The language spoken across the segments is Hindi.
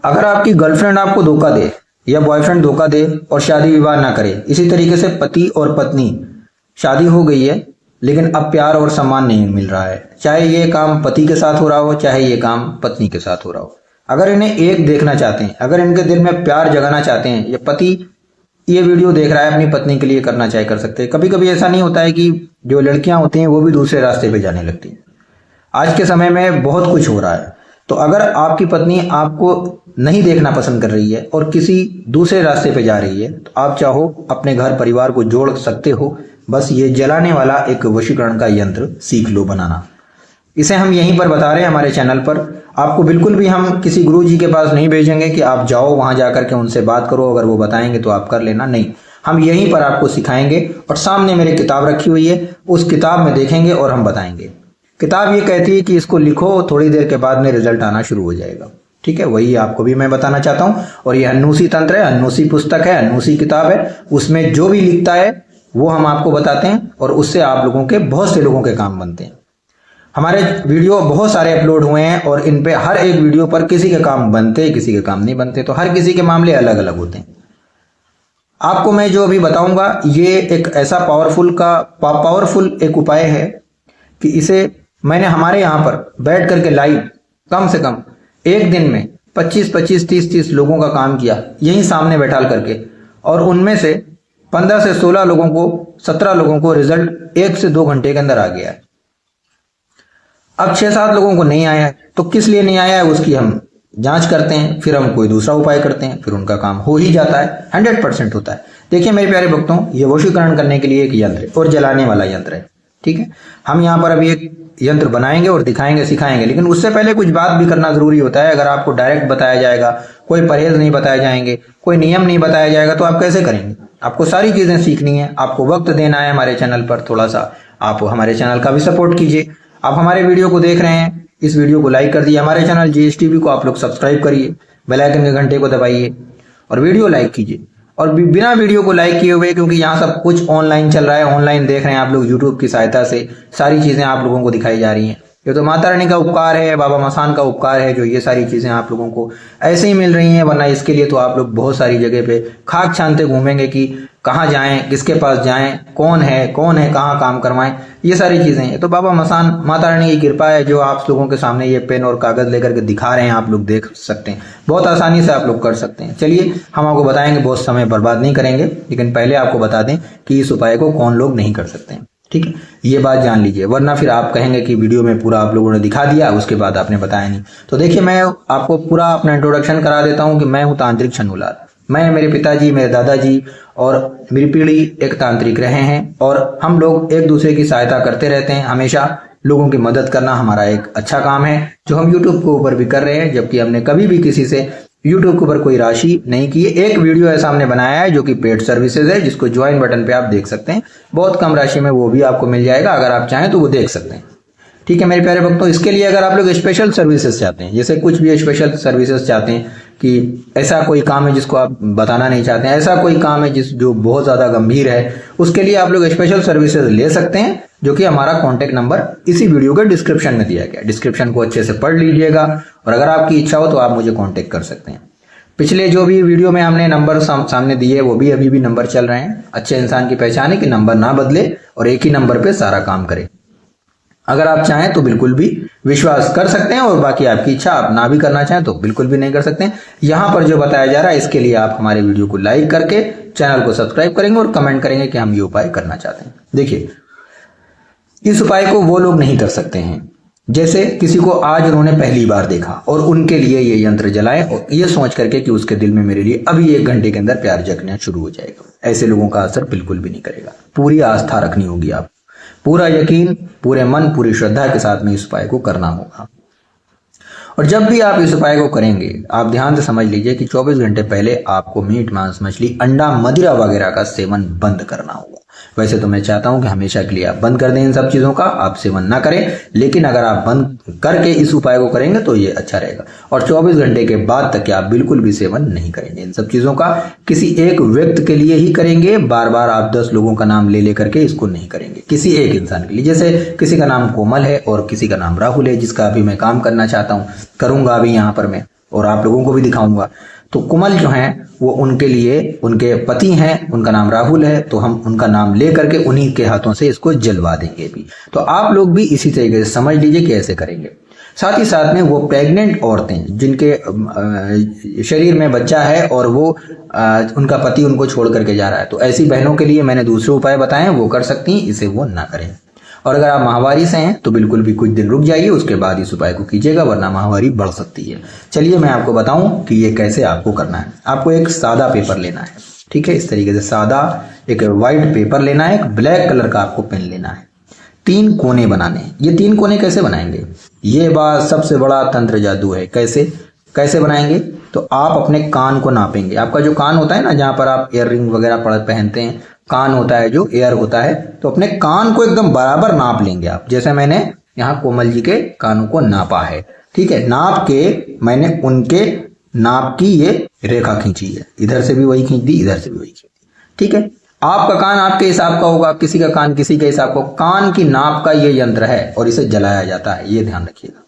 अगर आपकी गर्लफ्रेंड आपको धोखा दे या बॉयफ्रेंड धोखा दे और शादी विवाह ना करे, इसी तरीके से पति और पत्नी, शादी हो गई है लेकिन अब प्यार और सम्मान नहीं मिल रहा है, चाहे ये काम पति के साथ हो रहा हो चाहे ये काम पत्नी के साथ हो रहा हो। अगर इन्हें एक देखना चाहते हैं, अगर इनके दिल में प्यार जगाना चाहते हैं, ये पति ये वीडियो देख रहा है अपनी पत्नी के लिए करना चाहे कर सकते हैं। कभी कभी ऐसा नहीं होता है कि जो लड़कियां होती हैं वो भी दूसरे रास्ते पे जाने लगती हैं। आज के समय में बहुत कुछ हो रहा है। तो अगर आपकी पत्नी आपको नहीं देखना पसंद कर रही है और किसी दूसरे रास्ते पे जा रही है, तो आप चाहो अपने घर परिवार को जोड़ सकते हो। बस ये जलाने वाला एक वशीकरण का यंत्र सीख लो बनाना। इसे हम यहीं पर बता रहे हैं हमारे चैनल पर। आपको बिल्कुल भी हम किसी गुरु जी के पास नहीं भेजेंगे कि आप जाओ वहां जाकर के उनसे बात करो, अगर वो बताएंगे तो आप कर लेना, नहीं। हम यहीं पर आपको सिखाएंगे और सामने मेरी किताब रखी हुई है, उस किताब में देखेंगे और हम बताएंगे। किताब ये कहती है कि इसको लिखो, थोड़ी देर के बाद में रिजल्ट आना शुरू हो जाएगा। ठीक है, वही आपको भी मैं बताना चाहता हूं। और ये हन्नूसी तंत्र है, हन्नूसी पुस्तक है, हन्नूसी किताब है। उसमें जो भी लिखता है वो हम आपको बताते हैं और उससे आप लोगों के, बहुत से लोगों के काम बनते हैं। हमारे वीडियो बहुत सारे अपलोड हुए हैं और इन पे हर एक वीडियो पर किसी के काम बनते, किसी के काम नहीं बनते। तो हर किसी के मामले अलग अलग होते हैं। आपको मैं जो अभी बताऊंगा ये एक ऐसा पावरफुल एक उपाय है कि इसे मैंने हमारे यहाँ पर बैठ करके लाइव कम से कम एक दिन में 25-25, 30-30 लोगों का काम किया, यहीं सामने बैठाल करके। और उनमें से 15 से 16 लोगों को, 17 लोगों को रिजल्ट 1 से 2 घंटे के अंदर आ गया है। अब 6-7 लोगों को नहीं आया है, तो किस लिए नहीं आया है उसकी हम जांच करते हैं, फिर हम कोई दूसरा उपाय करते हैं, फिर उनका काम हो ही जाता है, 100% होता है। देखिए मेरे प्यारे भक्तों, ये वशीकरण करने के लिए एक यंत्र है और जलाने वाला यंत्र है। ठीक है, हम यहाँ पर अभी एक यंत्र बनाएंगे और दिखाएंगे, सिखाएंगे, लेकिन उससे पहले कुछ बात भी करना जरूरी होता है। अगर आपको डायरेक्ट बताया जाएगा, कोई परहेज नहीं बताए जाएंगे, कोई नियम नहीं बताया जाएगा, तो आप कैसे करेंगे? आपको सारी चीजें सीखनी है, आपको वक्त देना है हमारे चैनल पर। थोड़ा सा आप हमारे चैनल का भी सपोर्ट कीजिए। आप हमारे वीडियो को देख रहे हैं, इस वीडियो को लाइक कर दिए। हमारे चैनल GSTV को आप लोग सब्सक्राइब करिए, बेल आइकन के घंटे को दबाइए और वीडियो लाइक कीजिए। और बिना वीडियो को लाइक किए हुए, क्योंकि यहाँ सब कुछ ऑनलाइन चल रहा है, ऑनलाइन देख रहे हैं आप लोग, यूट्यूब की सहायता से सारी चीजें आप लोगों को दिखाई जा रही हैं। ये तो माता रानी का उपकार है, बाबा मसान का उपकार है, जो ये सारी चीजें आप लोगों को ऐसे ही मिल रही हैं। वरना इसके लिए तो आप लोग बहुत सारी जगह पे खाक छानते घूमेंगे कि कहाँ जाएं, किसके पास जाएं, कौन है कहाँ काम करवाएं, ये सारी चीजें हैं। तो बाबा मसान, माता रानी की कृपा है जो आप लोगों के सामने ये पेन और कागज लेकर के दिखा रहे हैं, आप लोग देख सकते हैं, बहुत आसानी से आप लोग कर सकते हैं। चलिए हम आपको बताएंगे, बहुत समय बर्बाद नहीं करेंगे, लेकिन पहले आपको बता दें कि इस उपाय को कौन लोग नहीं कर सकते हैं। ठीक है, ये बात जान लीजिए, वरना फिर आप कहेंगे कि वीडियो में पूरा आप लोगों ने दिखा दिया, उसके बाद आपने बताया नहीं। तो देखिए मैं आपको पूरा अपना इंट्रोडक्शन करा देता हूं कि मैं हूं तांत्रिक छन्नूलाल। मैं, मेरे पिताजी, मेरे दादाजी और मेरी पीढ़ी एक तांत्रिक रहे हैं और हम लोग एक दूसरे की सहायता करते रहते हैं। हमेशा लोगों की मदद करना हमारा एक अच्छा काम है, जो हम यूट्यूब के ऊपर भी कर रहे हैं, जबकि हमने कभी भी किसी से यूट्यूब के ऊपर कोई राशि नहीं की है। एक वीडियो ऐसा हमने बनाया है जो कि पेड सर्विसेज है, जिसको ज्वाइन बटन पे आप देख सकते हैं, बहुत कम राशि में वो भी आपको मिल जाएगा, अगर आप चाहें तो वो देख सकते हैं। ठीक है मेरे प्यारे भक्तों, इसके लिए अगर आप लोग स्पेशल सर्विसेज चाहते हैं, जैसे कुछ भी स्पेशल सर्विसेज चाहते हैं कि ऐसा कोई काम है जिसको आप बताना नहीं चाहते हैं, ऐसा कोई काम है जो बहुत ज्यादा गंभीर है, उसके लिए आप लोग स्पेशल सर्विसेज ले सकते हैं, जो कि हमारा कॉन्टेक्ट नंबर इसी वीडियो के डिस्क्रिप्शन में दिया गया है। डिस्क्रिप्शन को अच्छे से पढ़ लीजिएगा और अगर आपकी इच्छा हो तो आप मुझे कॉन्टेक्ट कर सकते हैं। पिछले जो भी वीडियो में हमने नंबर सामने दिए, वो भी अभी भी नंबर चल रहे हैं। अच्छे इंसान की पहचान है कि नंबर ना बदले और एक ही नंबर पे सारा काम करे। अगर आप चाहें तो बिल्कुल भी विश्वास कर सकते हैं और बाकी आपकी इच्छा, आप ना भी करना चाहें तो बिल्कुल भी नहीं कर सकते हैं। यहां पर जो बताया जा रहा है, इसके लिए आप हमारे वीडियो को लाइक करके चैनल को सब्सक्राइब करेंगे और कमेंट करेंगे कि हम ये उपाय करना चाहते हैं। देखिए, इस उपाय को वो लोग नहीं कर सकते हैं जैसे किसी को आज उन्होंने पहली बार देखा और उनके लिए ये यंत्र जलाएं और ये सोच करके कि उसके दिल में मेरे लिए अभी 1 घंटे के अंदर प्यार जगना शुरू हो जाएगा। ऐसे लोगों का असर बिल्कुल भी नहीं करेगा। पूरी आस्था रखनी होगी, आप पूरा यकीन, पूरे मन, पूरी श्रद्धा के साथ में इस उपाय को करना होगा। और जब भी आप इस उपाय को करेंगे, आप ध्यान से समझ लीजिए कि 24 घंटे पहले आपको मीट, मांस, मछली, अंडा, मदिरा वगैरह का सेवन बंद करना होगा। वैसे तो मैं चाहता हूं कि हमेशा के लिए आप बंद कर दें इन सब चीजों का, आप सेवन ना करें, लेकिन अगर आप बंद करके इस उपाय को करेंगे तो ये अच्छा रहेगा। और 24 घंटे के बाद तक आप बिल्कुल भी सेवन नहीं करेंगे इन सब चीजों का। किसी एक व्यक्ति के लिए ही करेंगे, बार बार आप 10 लोगों का नाम ले लेकर के इसको नहीं करेंगे। किसी एक इंसान के लिए, जैसे किसी का नाम कोमल है और किसी का नाम राहुल है, जिसका अभी मैं काम करना चाहता हूं, करूंगा अभी यहाँ पर मैं, और आप लोगों को भी दिखाऊंगा। तो कुमल जो हैं वो उनके लिए, उनके पति हैं, उनका नाम राहुल है, तो हम उनका नाम ले करके उन्हीं के हाथों से इसको जलवा देंगे भी। तो आप लोग भी इसी तरीके से समझ लीजिए कैसे करेंगे। साथ ही साथ में वो प्रेग्नेंट औरतें जिनके शरीर में बच्चा है और वो उनका पति उनको छोड़ करके जा रहा है, तो ऐसी बहनों के लिए मैंने दूसरे उपाय बताए हैं, वो कर सकती हैं, इसे वो ना करें। और अगर आप माहवारी से हैं तो बिल्कुल भी कुछ दिन रुक जाइए, उसके बाद इस उपाय को कीजिएगा, वरना माहवारी बढ़ सकती है। चलिए मैं आपको बताऊं कि ये कैसे आपको करना है। आपको एक सादा पेपर लेना है, ठीक है, इस तरीके से सादा एक व्हाइट पेपर लेना है, एक ब्लैक कलर का आपको पेन लेना है, 3 कोने बनाने हैं। ये 3 कोने कैसे बनाएंगे, ये बात सबसे बड़ा तंत्र जादू है। कैसे कैसे बनाएंगे, तो आप अपने कान को नापेंगे। आपका जो कान होता है ना, जहां पर आप इयर रिंग वगैरह पहनते हैं, कान होता है जो एयर होता है, तो अपने कान को एकदम बराबर नाप लेंगे आप। जैसे मैंने यहाँ कोमल जी के कानों को नापा है, ठीक है, नाप के मैंने उनके नाप की ये रेखा खींची है, इधर से भी वही खींच दी, इधर से भी वही खींच दी, ठीक है। आपका कान आपके हिसाब का होगा, किसी का कान किसी के हिसाब का। कान की नाप का ये यंत्र है और इसे जलाया जाता है, ये ध्यान रखिएगा।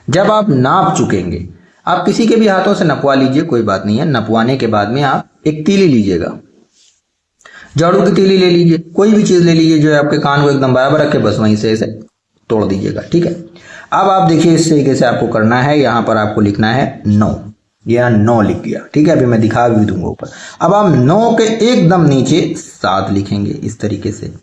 जब आप नाप चुकेंगे, आप किसी के भी हाथों से नपवा लीजिए, कोई बात नहीं है। नपवाने के बाद में आप एक तीली लीजिएगा, झाड़ू की तीली ले लीजिए, कोई भी चीज ले लीजिए जो आपके कान को एकदम बराबर रखे, बस वहीं से इसे तोड़ दीजिएगा, ठीक है। अब आप देखिए इस तरीके से आपको करना है। यहां पर आपको लिखना है 9, यह 9 लिख गया, ठीक है। अभी मैं दिखा भी दूंगा ऊपर। अब आप 9 के एकदम नीचे 7 लिखेंगे इस तरीके से।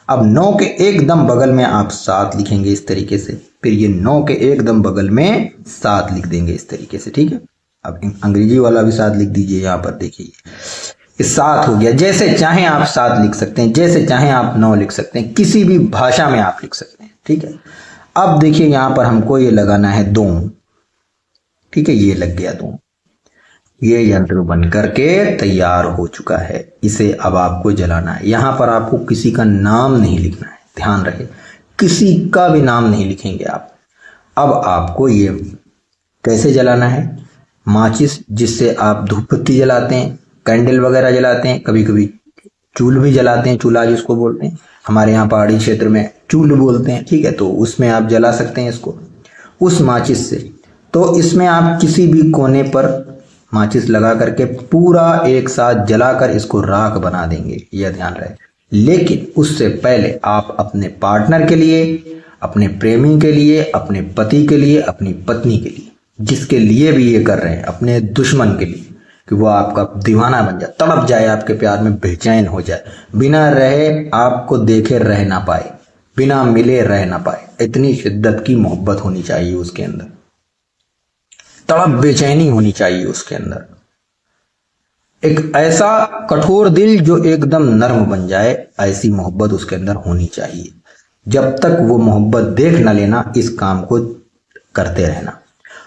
अब 9 के एकदम बगल में आप 7 लिखेंगे इस तरीके से, फिर ये 9 के एकदम बगल में 7 लिख देंगे इस तरीके से, ठीक है। अब अंग्रेजी वाला भी 7 लिख दीजिए, यहां पर देखिए 7 हो गया। जैसे चाहें आप 7 लिख सकते हैं, जैसे चाहें आप 9 लिख सकते हैं, किसी भी भाषा में आप लिख सकते हैं, ठीक है। अब देखिए यहां पर हमको ये लगाना है 2, ठीक है, ये लग गया 2। ये यंत्र बन करके तैयार हो चुका है, इसे अब आपको जलाना है। यहां पर आपको किसी का नाम नहीं लिखना है, ध्यान रहे, किसी का भी नाम नहीं लिखेंगे आप। अब आपको ये कैसे जलाना है, माचिस जिससे आप धूपबत्ती जलाते हैं, कैंडल वगैरह जलाते हैं, कभी कभी चूल भी जलाते हैं, चूल्हा जिसको बोलते हैं, हमारे यहाँ पहाड़ी क्षेत्र में चूल बोलते हैं, ठीक है। तो उसमें आप जला सकते हैं इसको, उस माचिस से। तो इसमें आप किसी भी कोने पर माचिस लगा करके पूरा एक साथ जलाकर इसको राख बना देंगे, यह ध्यान रहे। लेकिन उससे पहले आप अपने पार्टनर के लिए, अपने प्रेमी के लिए, अपने पति के लिए, अपनी पत्नी के लिए, जिसके लिए भी ये कर रहे हैं, अपने दुश्मन के लिए, कि वो आपका दीवाना बन जाए, तड़प जाए आपके प्यार में, बेचैन हो जाए, बिना रहे आपको देखे रह ना पाए, बिना मिले रह ना पाए, इतनी शिद्दत की मोहब्बत होनी चाहिए उसके अंदर, तड़प बेचैनी होनी चाहिए उसके अंदर, एक ऐसा कठोर दिल जो एकदम नर्म बन जाए, ऐसी मोहब्बत उसके अंदर होनी चाहिए। जब तक वो मोहब्बत देख ना लेना, इस काम को करते रहना।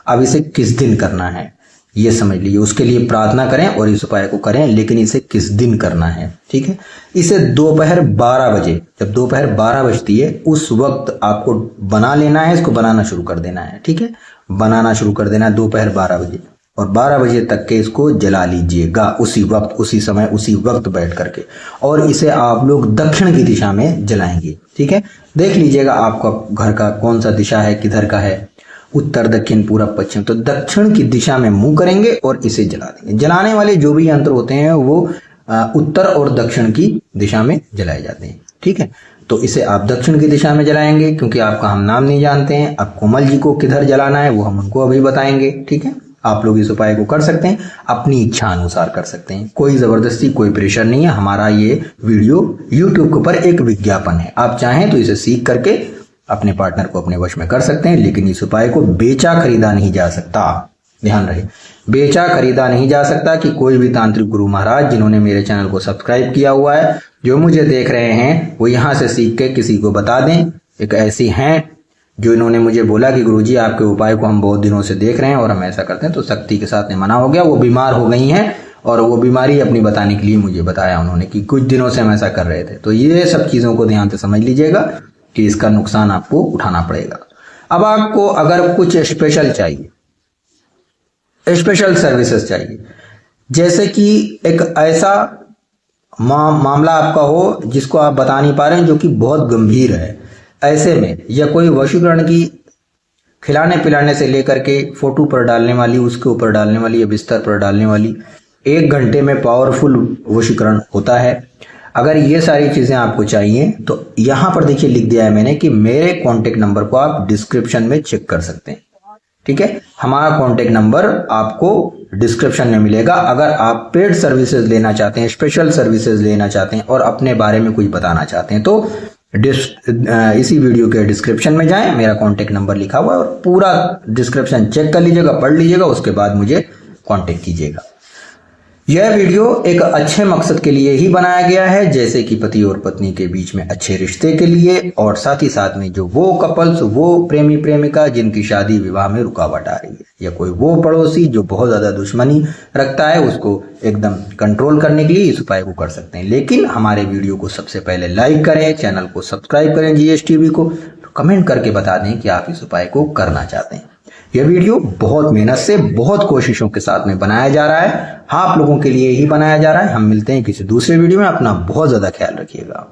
अब इसे किस दिन करना है ये समझ लीजिए, उसके लिए प्रार्थना करें और इस उपाय को करें, लेकिन इसे किस दिन करना है, ठीक है। इसे दोपहर 12 बजे, जब दोपहर 12 बजती है उस वक्त आपको बना लेना है, इसको बनाना शुरू कर देना है, ठीक है। बनाना शुरू कर देना है दोपहर 12 बजे, और 12 बजे तक के इसको जला लीजिएगा, उसी वक्त, उसी समय, उसी वक्त बैठ करके। और इसे आप लोग दक्षिण की दिशा में जलाएंगे, ठीक है। देख लीजिएगा आपका घर का कौन सा दिशा है, किधर का है, उत्तर, दक्षिण, पूरब, पश्चिम, तो दक्षिण की दिशा में मुंह करेंगे और इसे जला देंगे। जलाने वाले जो भी यंत्र होते हैं वो उत्तर और दक्षिण की दिशा में जलाए जाते हैं, ठीक है। तो इसे आप दक्षिण की दिशा में जलाएंगे, क्योंकि आपका हम नाम नहीं जानते हैं। अब कोमल जी को किधर जलाना है वो हम उनको अभी बताएंगे, ठीक है। आप लोग इस उपाय को कर सकते हैं, अपनी इच्छा अनुसार कर सकते हैं, कोई जबरदस्ती, कोई प्रेशर नहीं है। हमारा ये वीडियो YouTube के ऊपर एक विज्ञापन है, आप चाहें तो इसे सीख करके अपने पार्टनर को अपने वश में कर सकते हैं, लेकिन इस उपाय को बेचा खरीदा नहीं जा सकता, ध्यान रहे, बेचा खरीदा नहीं जा सकता। कि कोई भी तांत्रिक गुरु महाराज जिन्होंने मेरे चैनल को सब्सक्राइब किया हुआ है, जो मुझे देख रहे हैं, वो यहाँ से सीख के किसी को बता दें। एक ऐसी हैं जो इन्होंने मुझे बोला कि गुरुजी आपके उपाय को हम बहुत दिनों से देख रहे हैं और हम ऐसा करते हैं, तो सख्ती के साथ मना हो गया। वो बीमार हो गई हैं और वो बीमारी अपनी बताने के लिए मुझे बताया उन्होंने कि कुछ दिनों से हम ऐसा कर रहे थे। तो ये सब चीज़ों को ध्यान से समझ लीजिएगा कि इसका नुकसान आपको उठाना पड़ेगा। अब आपको अगर कुछ स्पेशल चाहिए, स्पेशल सर्विसेज चाहिए, जैसे कि एक ऐसा मामला आपका हो जिसको आप बता नहीं पा रहे हैं, जो कि बहुत गंभीर है, ऐसे में, या कोई वशीकरण की खिलाने पिलाने से लेकर के फोटो पर डालने वाली, उसके ऊपर डालने वाली या बिस्तर पर डालने वाली, 1 घंटे में पावरफुल वशीकरण होता है। अगर ये सारी चीज़ें आपको चाहिए तो यहाँ पर देखिए लिख दिया है मैंने कि मेरे कॉन्टेक्ट नंबर को आप डिस्क्रिप्शन में चेक कर सकते हैं। ठीक है, हमारा कॉन्टेक्ट नंबर आपको डिस्क्रिप्शन में मिलेगा। अगर आप पेड सर्विसेज लेना चाहते हैं, स्पेशल सर्विसेज लेना चाहते हैं और अपने बारे में कुछ बताना चाहते हैं तो इसी वीडियो के डिस्क्रिप्शन में जाएं, मेरा कॉन्टेक्ट नंबर लिखा हुआ है और पूरा डिस्क्रिप्शन चेक कर लीजिएगा, पढ़ लीजिएगा, उसके बाद मुझे कॉन्टेक्ट कीजिएगा। यह वीडियो एक अच्छे मकसद के लिए ही बनाया गया है, जैसे कि पति और पत्नी के बीच में अच्छे रिश्ते के लिए, और साथ ही साथ में जो वो कपल्स, वो प्रेमी प्रेमिका जिनकी शादी विवाह में रुकावट आ रही है, या कोई वो पड़ोसी जो बहुत ज्यादा दुश्मनी रखता है, उसको एकदम कंट्रोल करने के लिए इस उपाय को कर सकते हैं। लेकिन हमारे वीडियो को सबसे पहले लाइक करें, चैनल को सब्सक्राइब करें GSTV को, तो कमेंट करके बता दें कि आप इस उपाय को करना चाहते हैं। यह वीडियो बहुत मेहनत से, बहुत कोशिशों के साथ में बनाया जा रहा है, आप लोगों के लिए ही बनाया जा रहा है। हम मिलते हैं किसी दूसरे वीडियो में, अपना बहुत ज्यादा ख्याल रखिएगा।